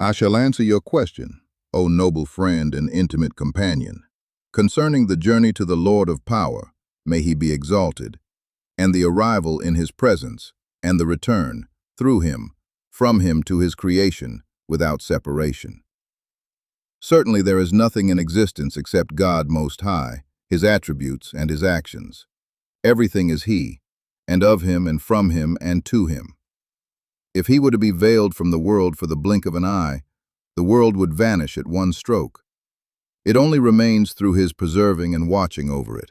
I shall answer your question, O noble friend and intimate companion, concerning the journey to the Lord of power, may he be exalted, and the arrival in his presence, and the return, through him, from him to his creation, without separation. Certainly there is nothing in existence except God Most High, his attributes and his actions. Everything is he, and of him and from him and to him. If he were to be veiled from the world for the blink of an eye, the world would vanish at one stroke. It only remains through his preserving and watching over it.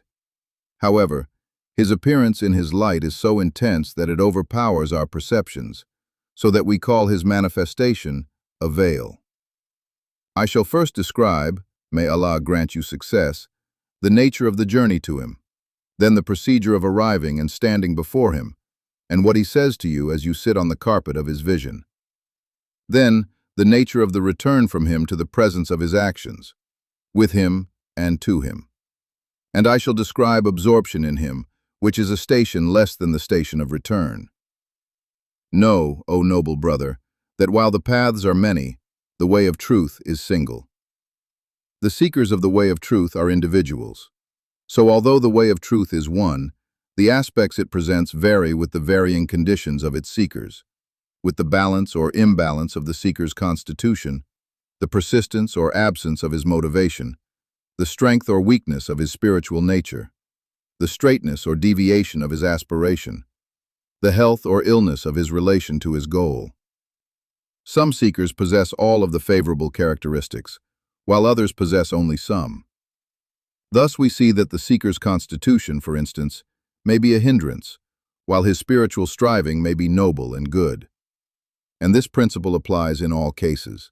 However, his appearance in his light is so intense that it overpowers our perceptions, so that we call his manifestation a veil. I shall first describe, may Allah grant you success, the nature of the journey to him, then the procedure of arriving and standing before him, and what he says to you as you sit on the carpet of his vision. Then, the nature of the return from him to the presence of his actions, with him and to him. And I shall describe absorption in him, which is a station less than the station of return. Know, O noble brother, that while the paths are many, the way of truth is single. The seekers of the way of truth are individuals. So although the way of truth is one, the aspects it presents vary with the varying conditions of its seekers, with the balance or imbalance of the seeker's constitution, the persistence or absence of his motivation, the strength or weakness of his spiritual nature, the straightness or deviation of his aspiration, the health or illness of his relation to his goal. Some seekers possess all of the favorable characteristics, while others possess only some. Thus we see that the seeker's constitution, for instance, may be a hindrance, while his spiritual striving may be noble and good. And this principle applies in all cases.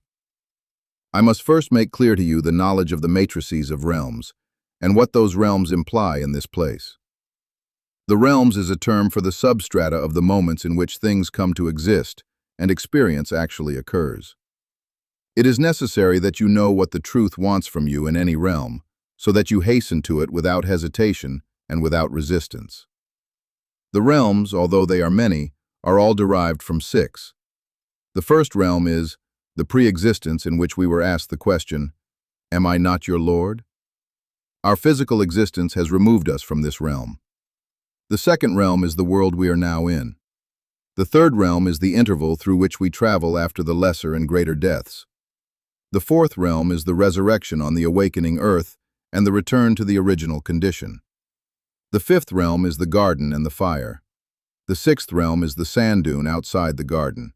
I must first make clear to you the knowledge of the matrices of realms, and what those realms imply in this place. The realms is a term for the substrata of the moments in which things come to exist, and experience actually occurs. It is necessary that you know what the truth wants from you in any realm, so that you hasten to it without hesitation and without resistance. The realms, although they are many, are all derived from 6. The first realm is the pre-existence in which we were asked the question, "Am I not your Lord?" Our physical existence has removed us from this realm. The second realm is the world we are now in. The third realm is the interval through which we travel after the lesser and greater deaths. The fourth realm is the resurrection on the awakening earth and the return to the original condition. The fifth realm is the garden and the fire. The sixth realm is the sand dune outside the garden.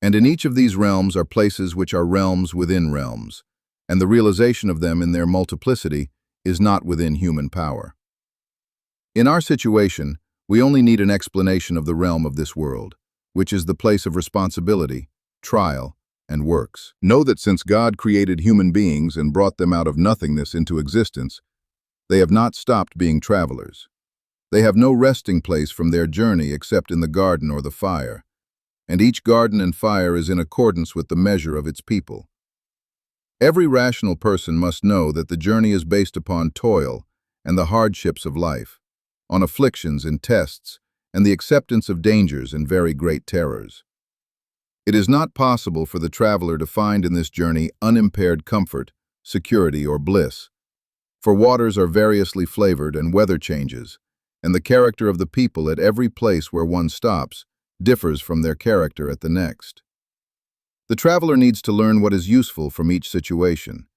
And in each of these realms are places which are realms within realms, and the realization of them in their multiplicity is not within human power. In our situation, we only need an explanation of the realm of this world, which is the place of responsibility, trial, and works. Know that since God created human beings and brought them out of nothingness into existence, they have not stopped being travelers. They have no resting place from their journey except in the garden or the fire, and each garden and fire is in accordance with the measure of its people. Every rational person must know that the journey is based upon toil and the hardships of life, on afflictions and tests, and the acceptance of dangers and very great terrors. It is not possible for the traveler to find in this journey unimpaired comfort, security, or bliss, for waters are variously flavored and weather changes, and the character of the people at every place where one stops differs from their character at the next. The traveler needs to learn what is useful from each situation.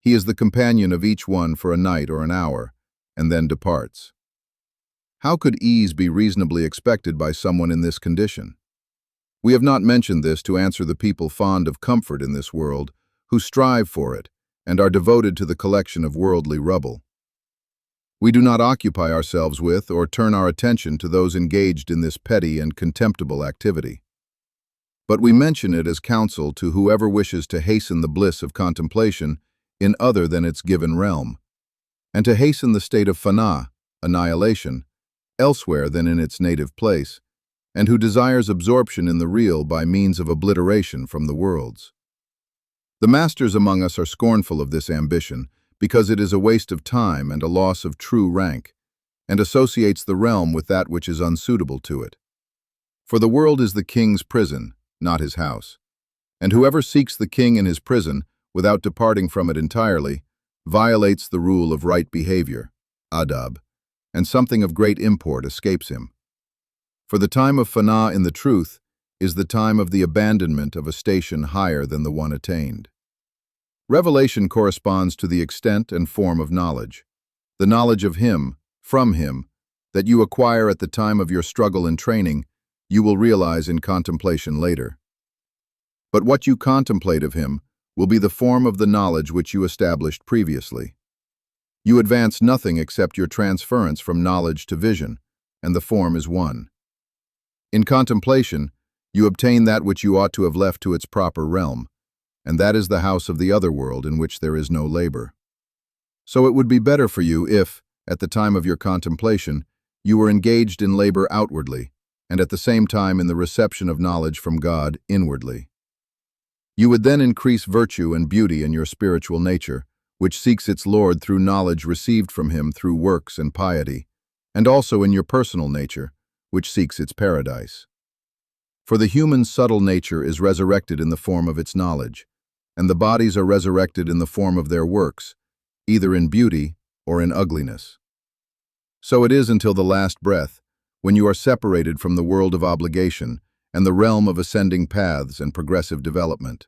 He is the companion of each one for a night or an hour, and then departs. How could ease be reasonably expected by someone in this condition? We have not mentioned this to answer the people fond of comfort in this world, who strive for it, and are devoted to the collection of worldly rubble. We do not occupy ourselves with or turn our attention to those engaged in this petty and contemptible activity. But we mention it as counsel to whoever wishes to hasten the bliss of contemplation in other than its given realm, and to hasten the state of Fanā, annihilation, elsewhere than in its native place, and who desires absorption in the real by means of obliteration from the worlds. The masters among us are scornful of this ambition because it is a waste of time and a loss of true rank, and associates the realm with that which is unsuitable to it. For the world is the king's prison, not his house, And whoever seeks the king in his prison without departing from it entirely violates the rule of right behavior, adab, and something of great import escapes him. For the time of Fanā in the truth is the time of the abandonment of a station higher than the one attained. Revelation corresponds to the extent and form of knowledge, the knowledge of Him, from Him, that you acquire at the time of your struggle and training, you will realize in contemplation later. But what you contemplate of Him will be the form of the knowledge which you established previously. You advance nothing except your transference from knowledge to vision, and the form is one. In contemplation, you obtain that which you ought to have left to its proper realm, and that is the house of the other world in which there is no labor. So it would be better for you if, at the time of your contemplation, you were engaged in labor outwardly, and at the same time in the reception of knowledge from God inwardly. You would then increase virtue and beauty in your spiritual nature, which seeks its Lord through knowledge received from Him through works and piety, and also in your personal nature, which seeks its paradise. For the human subtle nature is resurrected in the form of its knowledge, and the bodies are resurrected in the form of their works, either in beauty or in ugliness. So it is until the last breath, when you are separated from the world of obligation and the realm of ascending paths and progressive development.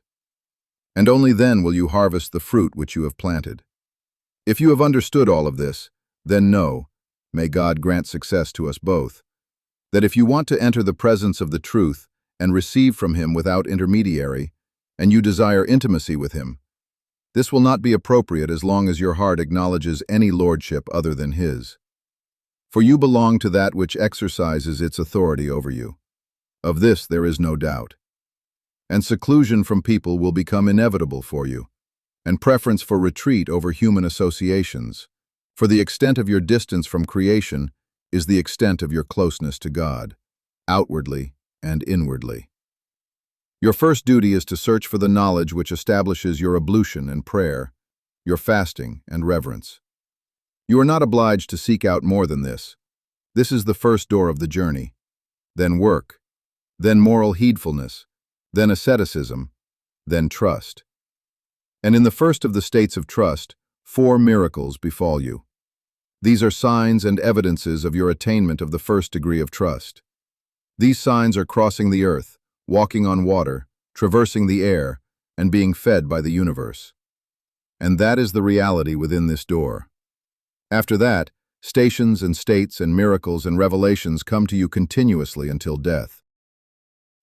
And only then will you harvest the fruit which you have planted. If you have understood all of this, then know, may God grant success to us both, that if you want to enter the presence of the truth and receive from Him without intermediary, and you desire intimacy with Him, this will not be appropriate as long as your heart acknowledges any lordship other than His. For you belong to that which exercises its authority over you. Of this there is no doubt. And seclusion from people will become inevitable for you, and preference for retreat over human associations, for the extent of your distance from creation is the extent of your closeness to God, outwardly and inwardly. Your first duty is to search for the knowledge which establishes your ablution and prayer, your fasting and reverence. You are not obliged to seek out more than this. This is the first door of the journey. Then work, then moral heedfulness, then asceticism, then trust. And in the first of the states of trust, 4 miracles befall you. These are signs and evidences of your attainment of the first degree of trust. These signs are crossing the earth, walking on water, traversing the air, and being fed by the universe. And that is the reality within this door. After that, stations and states and miracles and revelations come to you continuously until death.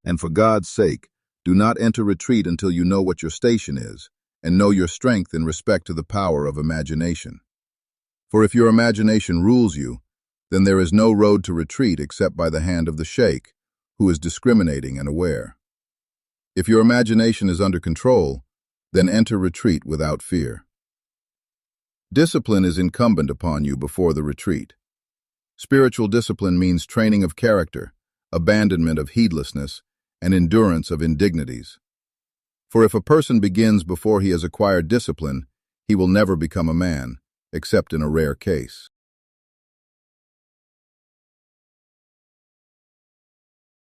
And for God's sake, do not enter retreat until you know what your station is, and know your strength in respect to the power of imagination. For if your imagination rules you, then there is no road to retreat except by the hand of the Sheikh, who is discriminating and aware. If your imagination is under control, then enter retreat without fear. Discipline is incumbent upon you before the retreat. Spiritual discipline means training of character, abandonment of heedlessness, and endurance of indignities. For if a person begins before he has acquired discipline, he will never become a man, except in a rare case.